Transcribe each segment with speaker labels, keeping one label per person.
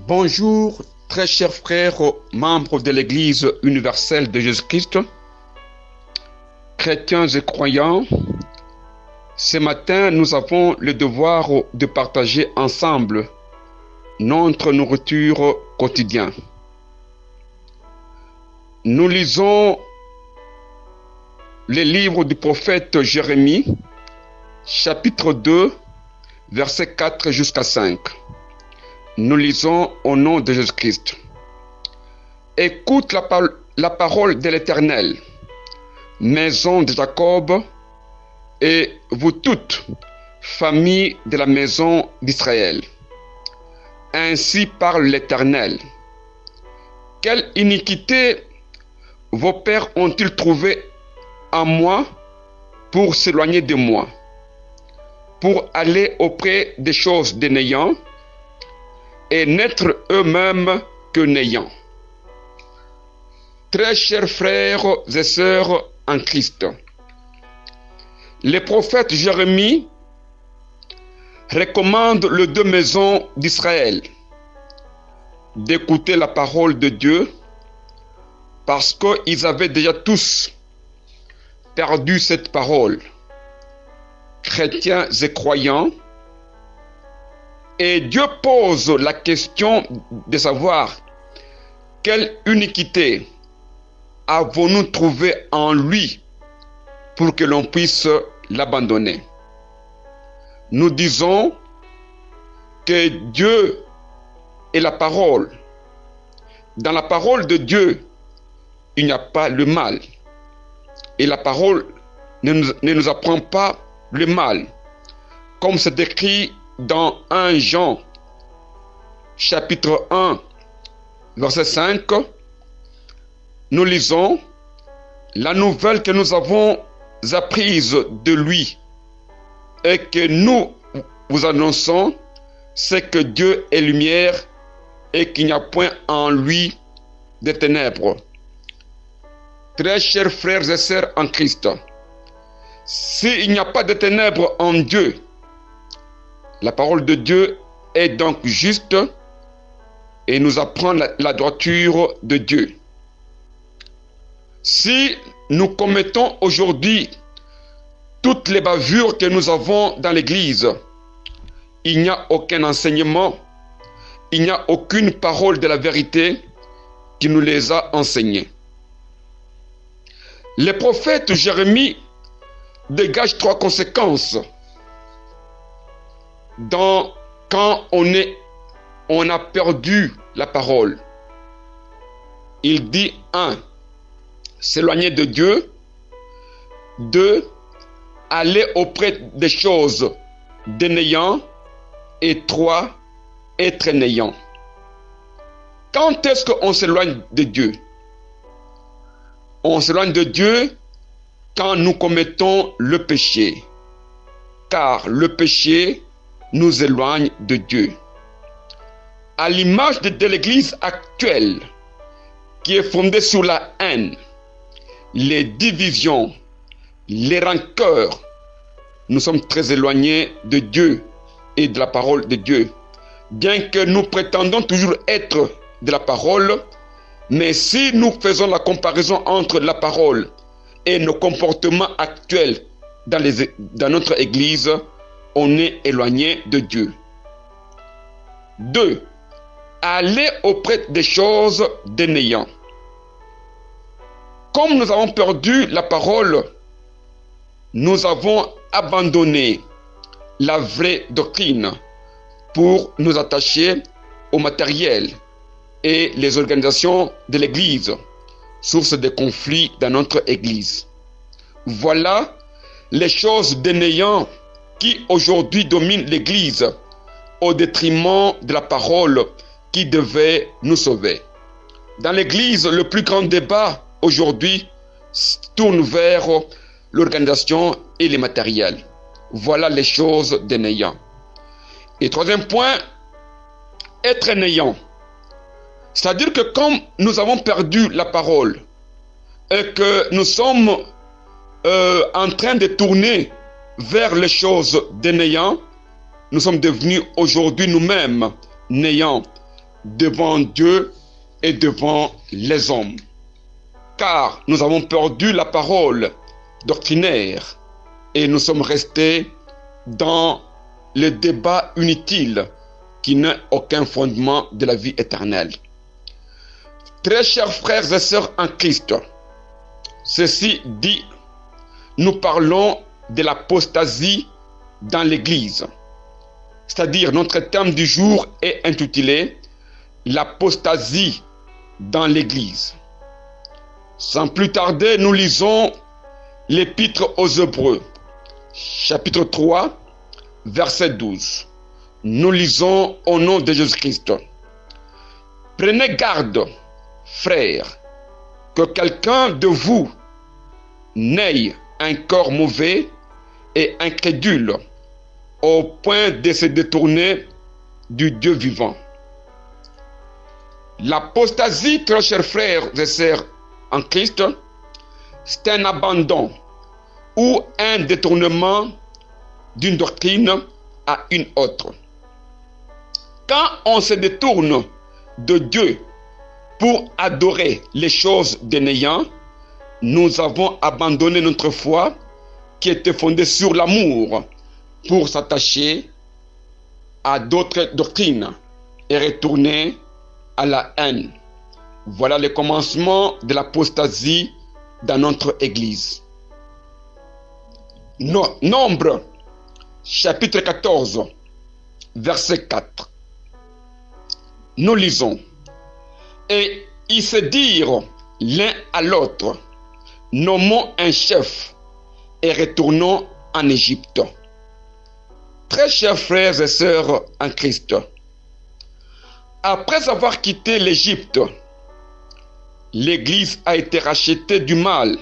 Speaker 1: Bonjour, très chers frères, membres de l'Église universelle de Jésus-Christ, chrétiens et croyants. Ce matin, nous avons le devoir de partager ensemble notre nourriture quotidienne. Nous lisons le livre du prophète Jérémie, chapitre 2, versets 4 jusqu'à 5. Nous lisons au nom de Jésus-Christ. Écoute la parole de l'Éternel, maison de Jacob, et vous toutes, famille de la maison d'Israël. Ainsi parle l'Éternel. Quelle iniquité vos pères ont-ils trouvé en moi pour s'éloigner de moi, pour aller auprès des choses des néants et n'être eux-mêmes que néants. Très chers frères et sœurs en Christ, le prophète Jérémie recommande les deux maisons d'Israël d'écouter la parole de Dieu parce qu'ils avaient déjà tous perdu cette parole, chrétiens et croyants. Et Dieu pose la question de savoir quelle iniquité avons-nous trouvé en lui pour que l'on puisse l'abandonner. Nous disons que Dieu est la parole. Dans la parole de Dieu, il n'y a pas le mal. Et la parole ne nous apprend pas le mal. Comme c'est écrit dans 1 Jean, chapitre 1, verset 5, nous lisons la nouvelle que nous avons apprise de lui et que nous vous annonçons, c'est que Dieu est lumière et qu'il n'y a point en lui de ténèbres. Très chers frères et sœurs en Christ, s'il n'y a pas de ténèbres en Dieu, la parole de Dieu est donc juste et nous apprend la droiture de Dieu. Si nous commettons aujourd'hui toutes les bavures que nous avons dans l'Église, il n'y a aucun enseignement, il n'y a aucune parole de la vérité qui nous les a enseignés. Le prophète Jérémie dégage 3 conséquences quand on a perdu la parole. Il dit 1. S'éloigner de Dieu. 2. Aller auprès des choses des néants. Et 3. Être néant. Quand est-ce qu'on s'éloigne de Dieu? On s'éloigne de Dieu quand nous commettons le péché. Car le péché nous éloigne de Dieu. À l'image de l'Église actuelle, qui est fondée sur la haine, les divisions, les rancœurs, nous sommes très éloignés de Dieu et de la parole de Dieu. Bien que nous prétendons toujours être de la parole, mais si nous faisons la comparaison entre la parole et nos comportements actuels dans notre Église, on est éloigné de Dieu. 2. Aller auprès des choses des néants. Comme nous avons perdu la parole, nous avons abandonné la vraie doctrine pour nous attacher au matériel et les organisations de l'Église, source de conflits dans notre Église. Voilà les choses des néants qui aujourd'hui domine l'Église au détriment de la parole qui devait nous sauver. Dans l'Église, le plus grand débat aujourd'hui tourne vers l'organisation et les matériels. Voilà les choses des néants. Et troisième point, être néant. C'est-à-dire que comme nous avons perdu la parole et que nous sommes en train de tourner vers les choses des néants, nous sommes devenus aujourd'hui nous-mêmes néants devant Dieu et devant les hommes. Car nous avons perdu la parole doctrinaire et nous sommes restés dans le débat inutile qui n'a aucun fondement de la vie éternelle. Très chers frères et sœurs en Christ, ceci dit, nous parlons de l'apostasie dans l'Église. C'est-à-dire, notre thème du jour est intitulé « L'apostasie dans l'Église ». Sans plus tarder, nous lisons l'Épître aux Hébreux, chapitre 3, verset 12. Nous lisons au nom de Jésus-Christ. « Prenez garde, frères, que quelqu'un de vous n'ait un corps mauvais et incrédule au point de se détourner du Dieu vivant. » L'apostasie, très chers frères et sœurs en Christ, c'est un abandon ou un détournement d'une doctrine à une autre. Quand on se détourne de Dieu pour adorer les choses de néant, nous avons abandonné notre foi qui était fondée sur l'amour pour s'attacher à d'autres doctrines et retourner à la haine. Voilà le commencement de l'apostasie dans notre Église. Nombre, chapitre 14, verset 4. Nous lisons. Et ils se dirent l'un à l'autre, nommons un chef et retournons en Égypte. Très chers frères et sœurs en Christ, après avoir quitté l'Égypte, l'Église a été rachetée du mal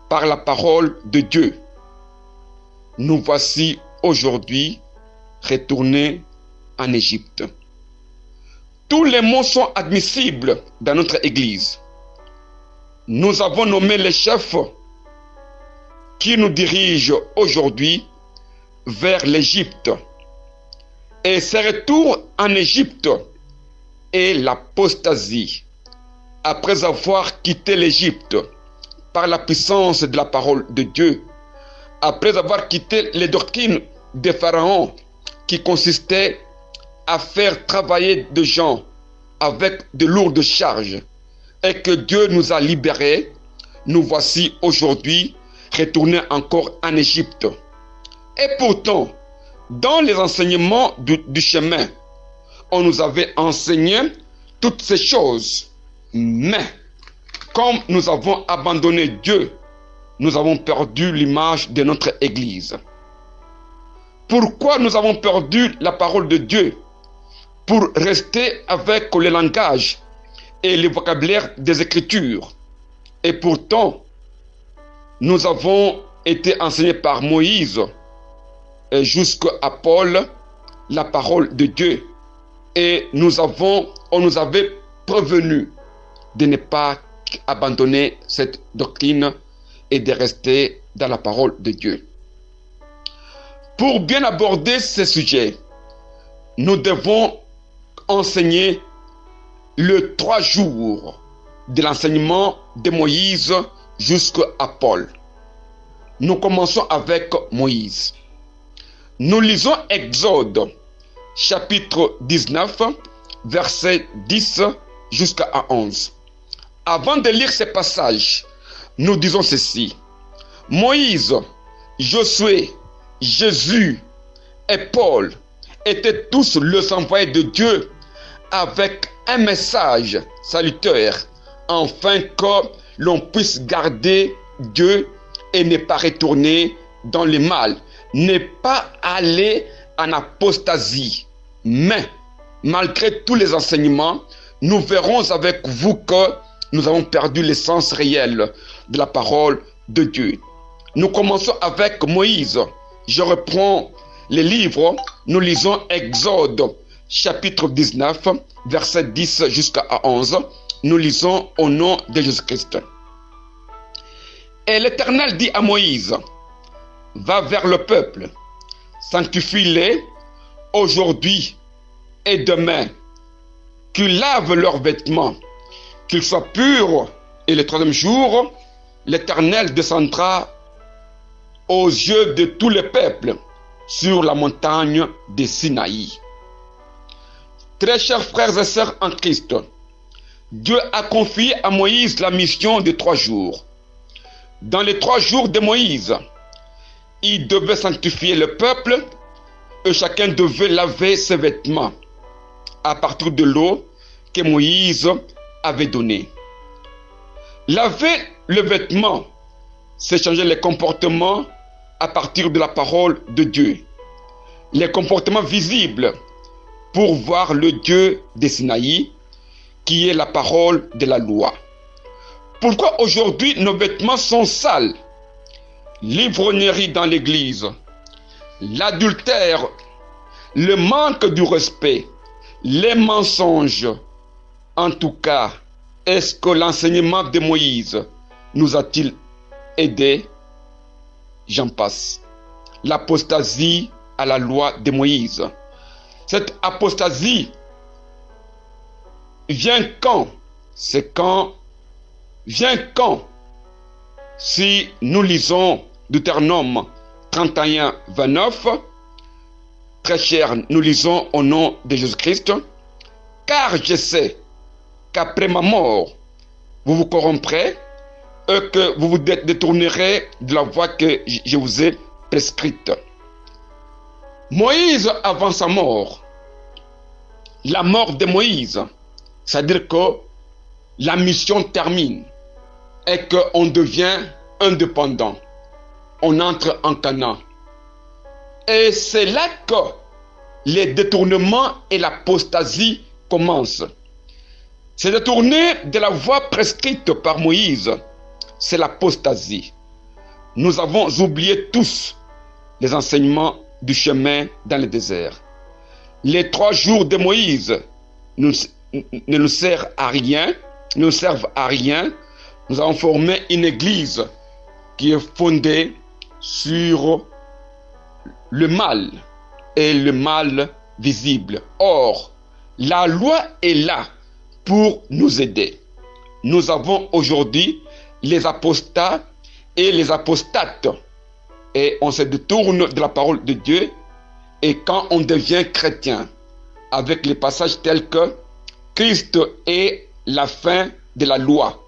Speaker 1: par la parole de Dieu. Nous voici aujourd'hui retournés en Égypte. Tous les mots sont admissibles dans notre Église. Nous avons nommé les chefs qui nous dirigent aujourd'hui vers l'Égypte. Et ce retour en Égypte est l'apostasie. Après avoir quitté l'Égypte par la puissance de la parole de Dieu, après avoir quitté les doctrines des pharaons qui consistaient à faire travailler des gens avec de lourdes charges et que Dieu nous a libérés, nous voici aujourd'hui retournés encore en Égypte. Et pourtant, dans les enseignements du chemin, on nous avait enseigné toutes ces choses. Mais, comme nous avons abandonné Dieu, nous avons perdu l'image de notre Église. Pourquoi nous avons perdu la parole de Dieu? Pour rester avec le langage et le vocabulaire des Écritures. Et pourtant, nous avons été enseignés par Moïse et jusqu'à Paul la parole de Dieu. Et on nous avait prévenu de ne pas abandonner cette doctrine et de rester dans la parole de Dieu. Pour bien aborder ce sujet, nous devons enseigner les 3 jours de l'enseignement de Moïse jusqu'à Paul. Nous commençons avec Moïse. Nous lisons Exode, chapitre 19, verset 10 jusqu'à 11. Avant de lire ce passage, nous disons ceci. Moïse, Josué, Jésus et Paul étaient tous les envoyés de Dieu avec un message salutaire, afin que l'on puisse garder Dieu et ne pas retourner dans le mal, ne pas aller en apostasie. Mais, malgré tous les enseignements, nous verrons avec vous que nous avons perdu l'essence réelle de la parole de Dieu. Nous commençons avec Moïse. Je reprends les livres. Nous lisons Exode, chapitre 19, verset 10 jusqu'à 11. Nous lisons au nom de Jésus-Christ. Et l'Éternel dit à Moïse, va vers le peuple, sanctifie-les aujourd'hui et demain, qu'ils lavent leurs vêtements, qu'ils soient purs, et le troisième jour, l'Éternel descendra aux yeux de tous les peuples sur la montagne de Sinaï. Très chers frères et sœurs en Christ, Dieu a confié à Moïse la mission de 3 jours. Dans les 3 jours de Moïse, il devait sanctifier le peuple et chacun devait laver ses vêtements à partir de l'eau que Moïse avait donnée. Laver le vêtement, c'est changer les comportements à partir de la parole de Dieu. Les comportements visibles pour voir le Dieu de Sinaï, qui est la parole de la loi. Pourquoi aujourd'hui nos vêtements sont sales? L'ivrognerie dans l'église, l'adultère, le manque du respect, les mensonges. En tout cas, est-ce que l'enseignement de Moïse nous a-t-il aidés? J'en passe. L'apostasie à la loi de Moïse. Cette apostasie vient quand? Vient quand? Si nous lisons Deutéronome 31, 29, très cher, nous lisons au nom de Jésus-Christ, car je sais qu'après ma mort, vous vous corromprez et que vous vous détournerez de la voie que je vous ai prescrite. Moïse, avant sa mort, la mort de Moïse, c'est-à-dire que la mission termine et qu'on devient indépendant. On entre en Canaan. Et c'est là que les détournements et l'apostasie commencent. Se détourner de la voie prescrite par Moïse, c'est l'apostasie. Nous avons oublié tous les enseignements du chemin dans le désert. Les 3 jours de Moïse ne nous servent à rien. Nous avons formé une église qui est fondée sur le mal et le mal visible. Or, la loi est là pour nous aider. Nous avons aujourd'hui les apostats et les apostates. Et on se détourne de la parole de Dieu. Et quand on devient chrétien, avec les passages tels que Christ est la fin de la loi,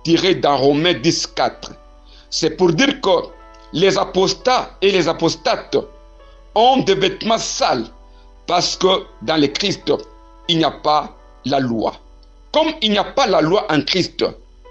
Speaker 1: tiré dans Romains 10, 4. C'est pour dire que les apostats et les apostates ont des vêtements sales parce que dans le Christ, il n'y a pas la loi. Comme il n'y a pas la loi en Christ,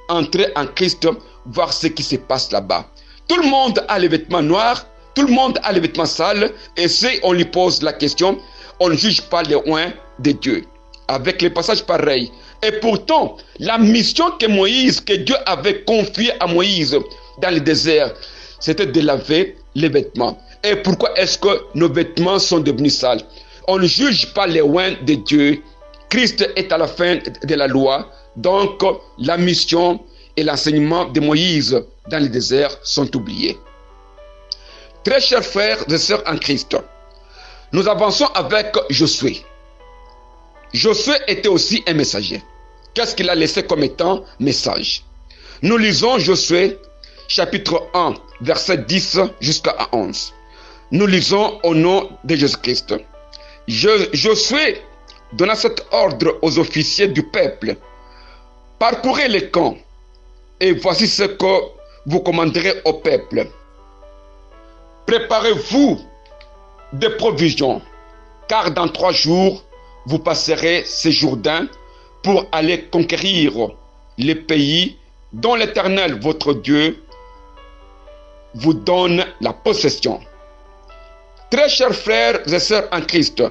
Speaker 1: entrez en Christ, voir ce qui se passe là-bas. Tout le monde a les vêtements noirs, tout le monde a les vêtements sales, et si on lui pose la question, on ne juge pas les oints de Dieu. Avec les passages pareils. Et pourtant, la mission que Dieu avait confiée à Moïse dans le désert, c'était de laver les vêtements. Et pourquoi est-ce que nos vêtements sont devenus sales? On ne juge pas les oints de Dieu. Christ est à la fin de la loi. Donc, la mission et l'enseignement de Moïse dans le désert sont oubliés. Très chers frères et sœurs en Christ, nous avançons avec Josué. Josué était aussi un messager. Qu'est-ce qu'il a laissé comme étant message? Nous lisons Josué chapitre 1, verset 10 jusqu'à 11. Nous lisons au nom de Jésus-Christ. Josué donna cet ordre aux officiers du peuple. Parcourez les camps, et voici ce que vous commanderez au peuple. Préparez-vous des provisions, car dans 3 jours, vous passerez ce Jourdain pour aller conquérir les pays dont l'Éternel, votre Dieu, vous donne la possession. Très chers frères et sœurs en Christ,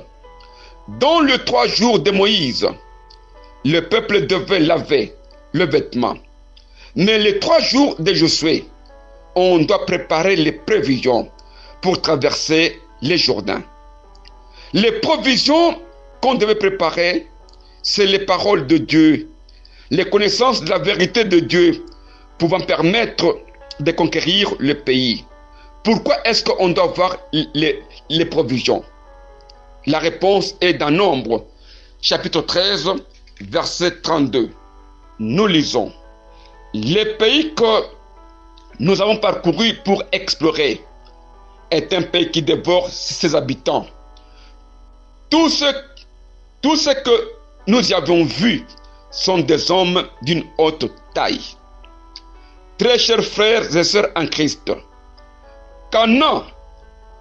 Speaker 1: dans les 3 jours de Moïse, le peuple devait laver le vêtement. Mais les 3 jours de Josué, on doit préparer les provisions pour traverser les Jourdains. Les provisions qu'on devait préparer, c'est les paroles de Dieu, les connaissances de la vérité de Dieu pouvant permettre de conquérir le pays. Pourquoi est-ce qu'on doit avoir les provisions? La réponse est dans Nombre, chapitre 13, verset 32, nous lisons: le pays que nous avons parcouru pour explorer est un pays qui dévore ses habitants. Tout ce que nous y avons vu sont des hommes d'une haute taille. Très chers frères et sœurs en Christ, Canaan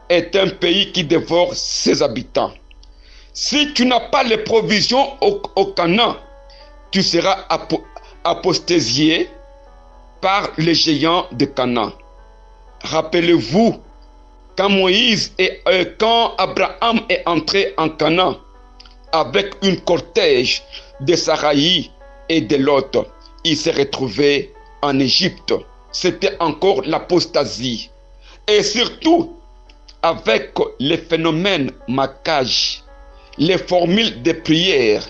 Speaker 1: est un pays qui dévore ses habitants. Si tu n'as pas les provisions au Canaan, tu seras apostasie par les géants de Canaan. Rappelez-vous, quand Abraham est entré en Canaan avec une cortège de Saraï et de Lot, il s'est retrouvé en Égypte. C'était encore l'apostasie. Et surtout, avec les phénomènes maccages, les formules de prière,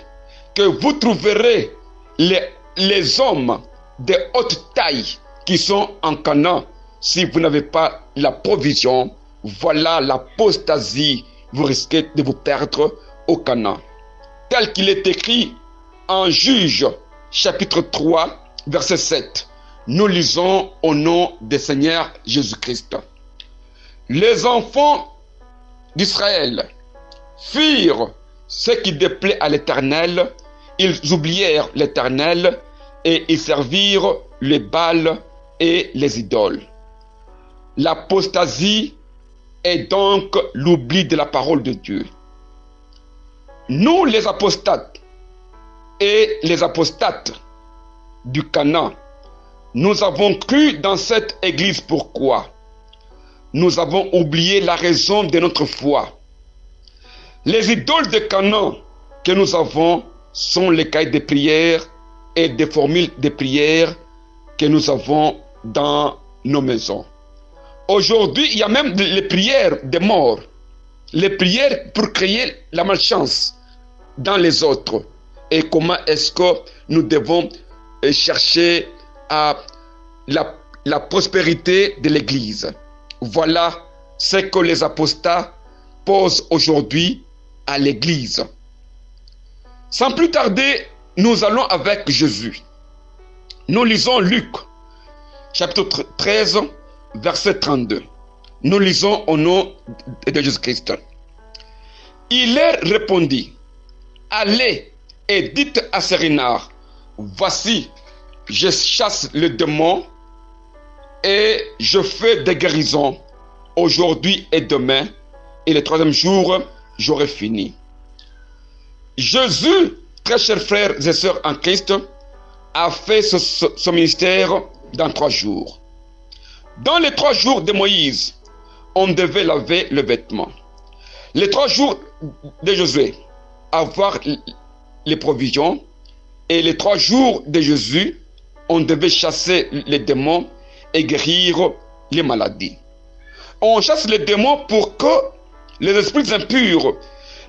Speaker 1: que vous trouverez les hommes de haute taille qui sont en Canaan, si vous n'avez pas la provision, voilà l'apostasie, vous risquez de vous perdre au Canaan. Tel qu'il est écrit en Juge, chapitre 3, verset 7. Nous lisons au nom du Seigneur Jésus-Christ. Les enfants d'Israël firent ce qui déplaît à l'Éternel, ils oublièrent l'Éternel et ils servirent les Baals et les idoles. L'apostasie est donc l'oubli de la parole de Dieu. Nous, les apostates et les apostates du Canaan, nous avons cru dans cette église. Pourquoi? Nous avons oublié la raison de notre foi. Les idoles de Canaan que nous avons sont les cahiers de prière et des formules de prière que nous avons dans nos maisons. Aujourd'hui, il y a même les prières des morts, les prières pour créer la malchance dans les autres. Et comment est-ce que nous devons chercher à la prospérité de l'Église? Voilà ce que les apostats posent aujourd'hui à l'Église. Sans plus tarder, nous allons avec Jésus. Nous lisons Luc, chapitre 13, verset 32. Nous lisons au nom de Jésus-Christ. Il leur répondit: allez et dites à ces renards, voici, je chasse le démon et je fais des guérisons aujourd'hui et demain, et le troisième jour, j'aurai fini. Jésus, très chers frères et sœurs en Christ, a fait ce ministère dans 3 jours. Dans les 3 jours de Moïse, on devait laver le vêtement. Les 3 jours de Josué, avoir les provisions. Et les 3 jours de Jésus, on devait chasser les démons et guérir les maladies. On chasse les démons pour que les esprits impurs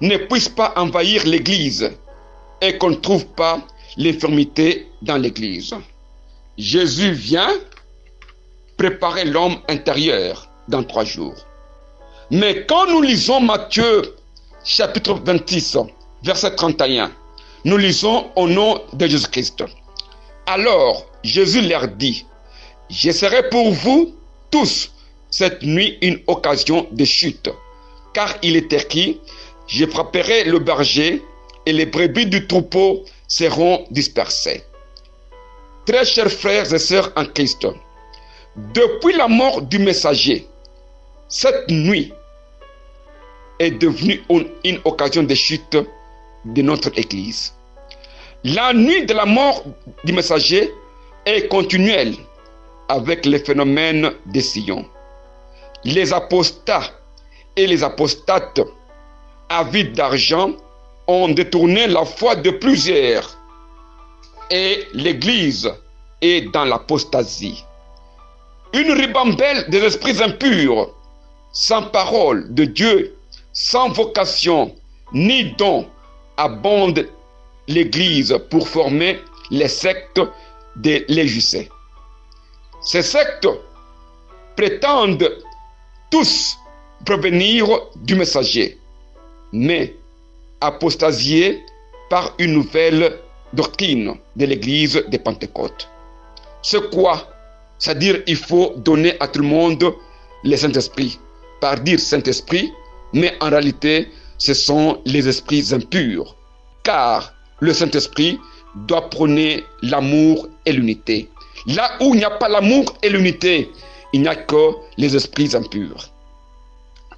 Speaker 1: ne puissent pas envahir l'église et qu'on ne trouve pas l'infirmité dans l'église. Jésus vient préparer l'homme intérieur dans 3 jours. Mais quand nous lisons Matthieu chapitre 26, verset 31, nous lisons au nom de Jésus-Christ. Alors Jésus leur dit: je serai pour vous tous cette nuit une occasion de chute, car il est écrit: je frapperai le berger et les brebis du troupeau seront dispersées. Très chers frères et sœurs en Christ, depuis la mort du messager, cette nuit est devenue une occasion de chute de notre Église. La nuit de la mort du messager est continuelle avec les phénomènes de Sion. Les apostats et les apostates avides d'argent ont détourné la foi de plusieurs et l'Église est dans l'apostasie. Une ribambelle des esprits impurs, sans parole de Dieu, sans vocation ni don, abonde l'Église pour former les sectes de l'Égypte. Ces sectes prétendent tous provenir du messager, mais apostasiés par une nouvelle doctrine de l'église de Pentecôte. C'est quoi? C'est-à-dire il faut donner à tout le monde le Saint-Esprit. Par dire Saint-Esprit, mais en réalité, ce sont les esprits impurs. Car le Saint-Esprit doit prôner l'amour et l'unité. Là où il n'y a pas l'amour et l'unité, il n'y a que les esprits impurs.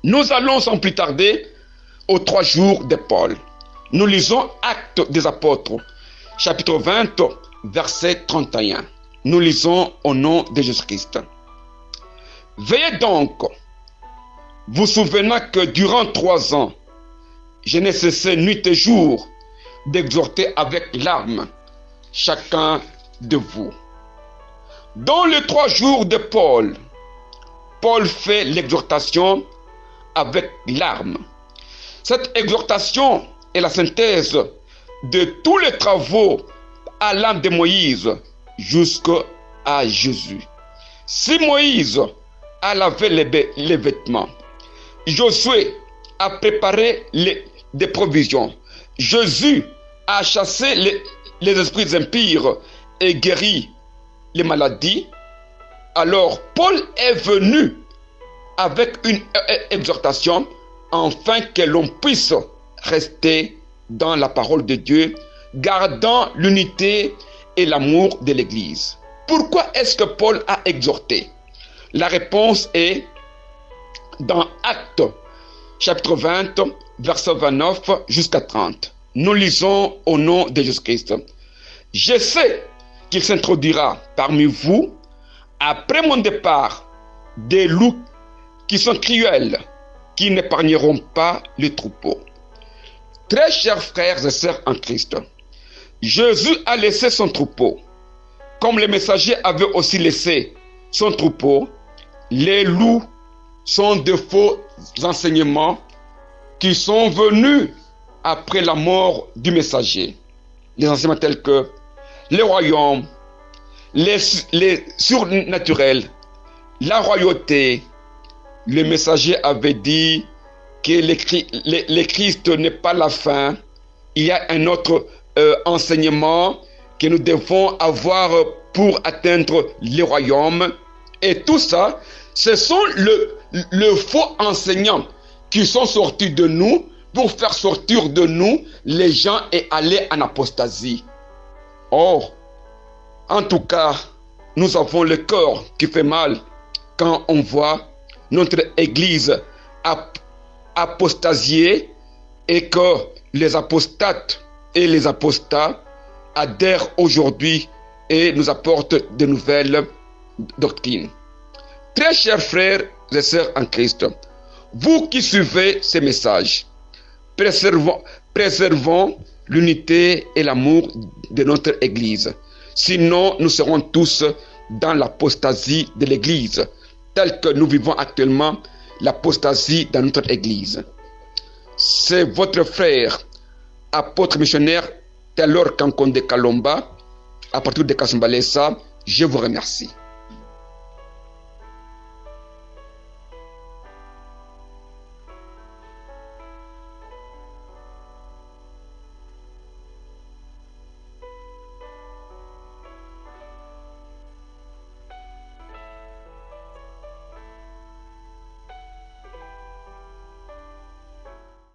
Speaker 1: Nous allons sans plus tarder aux 3 jours de Paul. Nous lisons Actes des Apôtres, chapitre 20, verset 31. Nous lisons au nom de Jésus-Christ. Veillez donc, vous souvenant que durant 3 ans, je n'ai cessé nuit et jour d'exhorter avec larmes chacun de vous. Dans les 3 jours de Paul, Paul fait l'exhortation avec larmes. Cette exhortation est la synthèse de tous les travaux allant de Moïse jusqu'à Jésus. Si Moïse a lavé les vêtements, Josué a préparé des provisions, Jésus a chassé les esprits impurs et guéri les maladies, alors Paul est venu avec une exhortation afin que l'on puisse rester dans la parole de Dieu, gardant l'unité et l'amour de l'Église. Pourquoi est-ce que Paul a exhorté? La réponse est dans Actes, chapitre 20, verset 29 jusqu'à 30. Nous lisons au nom de Jésus-Christ. Je sais qu'il s'introduira parmi vous, après mon départ, des loups qui sont cruels, qui n'épargneront pas les troupeaux. Très chers frères et sœurs en Christ, Jésus a laissé son troupeau. Comme le messager avait aussi laissé son troupeau, les loups sont de faux enseignements qui sont venus après la mort du messager. Les enseignements tels que les royaumes, les surnaturels, la royauté. Le messager avait dit que le Christ n'est pas la fin. Il y a un autre enseignement que nous devons avoir pour atteindre les royaumes. Et tout ça, ce sont le faux enseignants qui sont sortis de nous pour faire sortir de nous les gens et aller en apostasie. Or, en tout cas, nous avons le cœur qui fait mal quand on voit notre église apostasier et que les apostates et les apostats adhèrent aujourd'hui et nous apportent de nouvelles doctrines. Très chers frères et sœurs en Christ, vous qui suivez ces messages, préservons l'unité et l'amour de notre Église. Sinon, nous serons tous dans l'apostasie de l'Église, telle que nous vivons actuellement l'apostasie dans notre Église. C'est votre frère, apôtre missionnaire Taylor Kankonde Kalomba, à partir de Kasumbalesa. Je vous remercie.